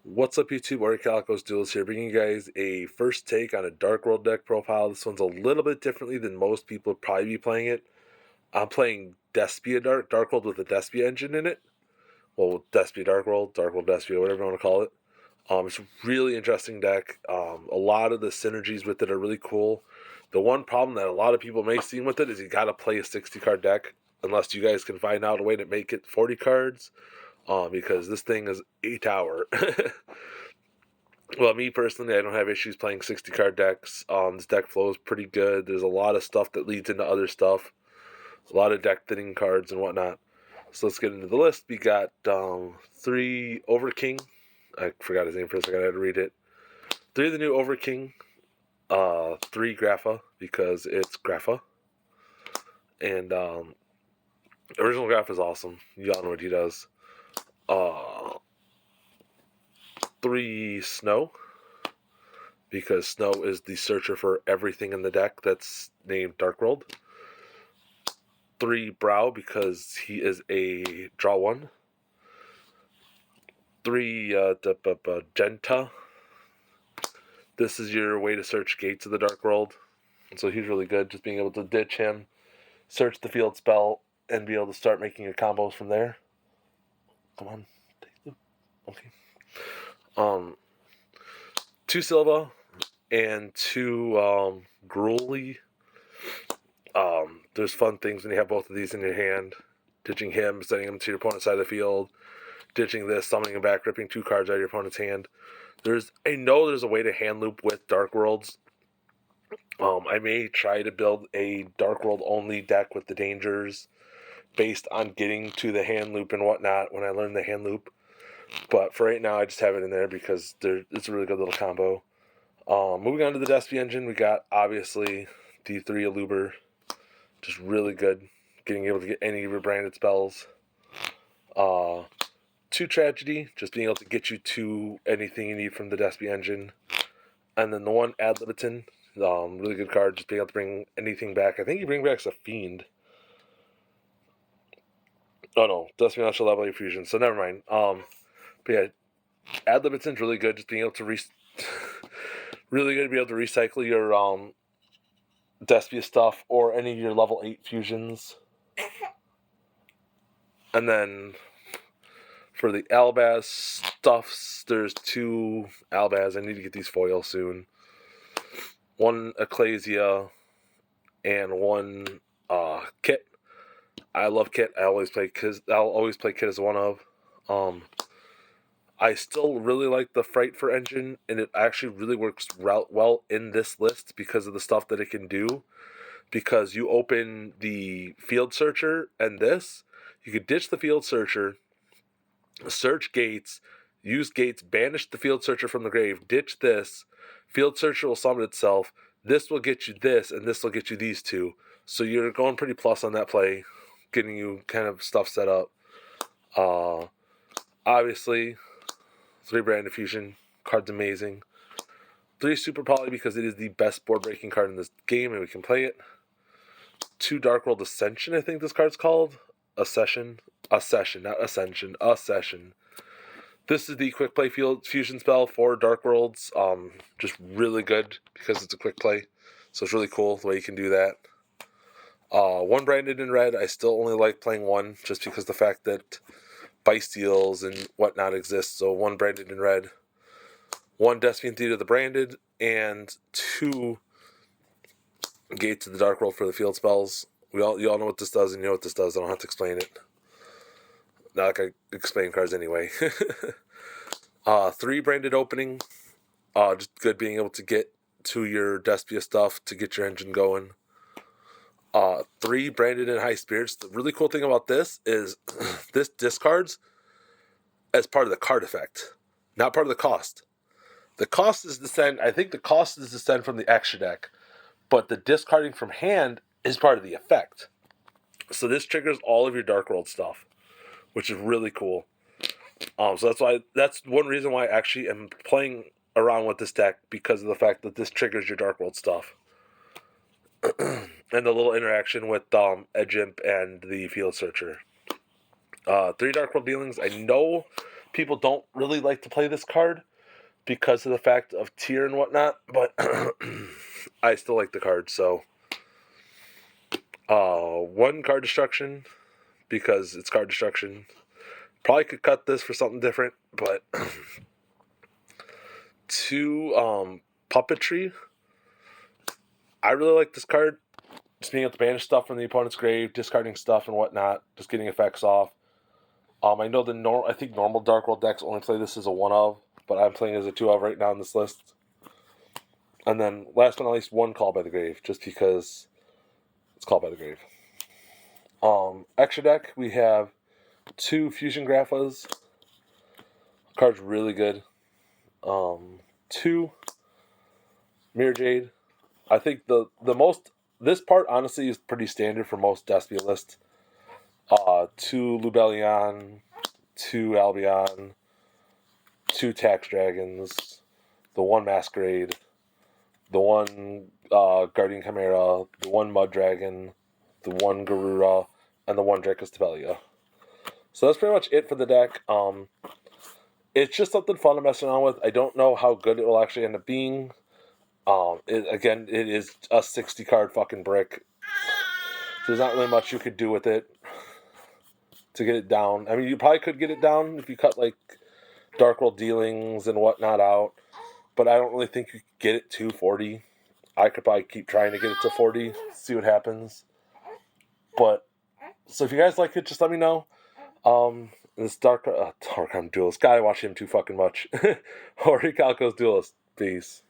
What's up, YouTube? Warrior Calico's Duels here, bringing you guys a first take on a Dark World deck profile. This one's a little bit differently than most people would probably be playing it. I'm playing Despia Dark World with a Despia engine in it. Well, Despia Dark World Despia, whatever you want to call it. It's a really interesting deck. A lot of the synergies with it are really cool. The one problem that a lot of people may see with it is you got to play a 60 card deck, unless you guys can find out a way to make it 40 cards. Because this thing is a tower. Well, me personally, I don't have issues playing 60 card decks. This deck flow is pretty good. There's a lot of stuff that leads into other stuff. A lot of deck thinning cards and whatnot. So let's get into the list. We got 3 Overking. I forgot his name for a second. I had to read it. 3 of the new Overking. 3 Grapha, because it's Grapha. And original Grapha is awesome. You all know what he does. 3 Snow, because Snow is the searcher for everything in the deck that's named Dark World. 3 Brow, because he is a draw 1. 3 Genta. This is your way to search gates of the Dark World. So he's really good, just being able to ditch him, search the field spell, and be able to start making your combos from there. Come on. Okay. 2 Silva and 2 Gruely. There's fun things when you have both of these in your hand. Ditching him, sending him to your opponent's side of the field. Ditching this, summoning him back, ripping 2 cards out of your opponent's hand. I know there's a way to hand loop with Dark Worlds. I may try to build a Dark World only deck with the dangers based on getting to the hand loop and whatnot when I learn the hand loop. But for right now, I just have it in there because it's a really good little combo. Moving on to the Despia engine, we got, obviously, the 3 Aluber. Just really good. Getting able to get any of your branded spells. 2 Tragedy, just being able to get you to anything you need from the Despia engine. And then the 1 Ad Libitum, really good card, just being able to bring anything back. I think you bring back a Fiend. Oh no, Despia not level your fusion, so never mind. But yeah, Ad Libitum's really good, just being able to really good to be able to recycle your Despia stuff or any of your level 8 fusions. And then for the Albaz stuffs, there's 2 Albaz. I need to get these foil soon. 1 Ecclesia and 1 Kit. I love Kit. I'll always play Kit as one of. I still really like the Fright for engine, and it actually really works well in this list because of the stuff that it can do. Because you open the field searcher and this, you could ditch the field searcher, search gates, use gates, banish the field searcher from the grave, ditch this, field searcher will summon itself, this will get you this, and this will get you these 2. So you're going pretty plus on that play, getting you kind of stuff set up. Obviously, 3 Brand Fusion, card's amazing. 3 Super Poly, because it is the best board breaking card in this game and we can play it. 2 Dark World Ascension, I think this card's called. Accession, not Ascension, Accession. This is the quick play fusion spell for Dark Worlds. Just really good because it's a quick play. So it's really cool the way you can do that. 1 Branded in red. I still only like playing 1 just because the fact that Bysteals and whatnot exist. So 1 Branded in red. 1 Despian Theater the Branded. And 2 Gates of the Dark World for the field spells. You all know what this does, and you know what this does. I don't have to explain it. Not like I explain cards anyway. 3 Branded Opening. Just good being able to get to your Despia stuff to get your engine going. 3 Branded in High Spirits. The really cool thing about this is this discards as part of the card effect, not part of the cost. The cost is the send. I think the cost is the send from the extra deck, but the discarding from hand is part of the effect. So this triggers all of your Dark World stuff, which is really cool. So that's one reason why I actually am playing around with this deck, because of the fact that this triggers your Dark World stuff. And the little interaction with Edge Imp and the Field Searcher. 3 Dark World dealings. I know people don't really like to play this card because of the fact of tier and whatnot, but I still like the card. So, 1 card destruction because it's card destruction. Probably could cut this for something different, but 2 puppetry. I really like this card. Just being able to banish stuff from the opponent's grave, discarding stuff and whatnot, just getting effects off. I know I think normal Dark World decks only play this as a 1 of, but I'm playing as a 2 of right now in this list. And then last but not least, 1 Call by the Grave, just because it's Call by the Grave. Extra deck, we have 2 Fusion Graphas. Card's really good. 2 Mirror Jade. I think this part honestly is pretty standard for most Despia lists. 2 Lubellion, 2 Albion, 2 Tax Dragons, the 1 Masquerade, the 1 Guardian Chimera, the 1 Mud Dragon, the 1 Garura, and the 1 Dracus Tabelia. So that's pretty much it for the deck. It's just something fun to mess around with. I don't know how good it will actually end up being. It is a 60 card fucking brick. So there's not really much you could do with it to get it down. I mean, you probably could get it down if you cut like Dark World dealings and whatnot out, but I don't really think you could get it to 40. I could probably keep trying to get it to 40, see what happens. But so if you guys like it, just let me know. This Dark Duelist. Gotta watch him too fucking much. Ori Calco's Duelist. Peace.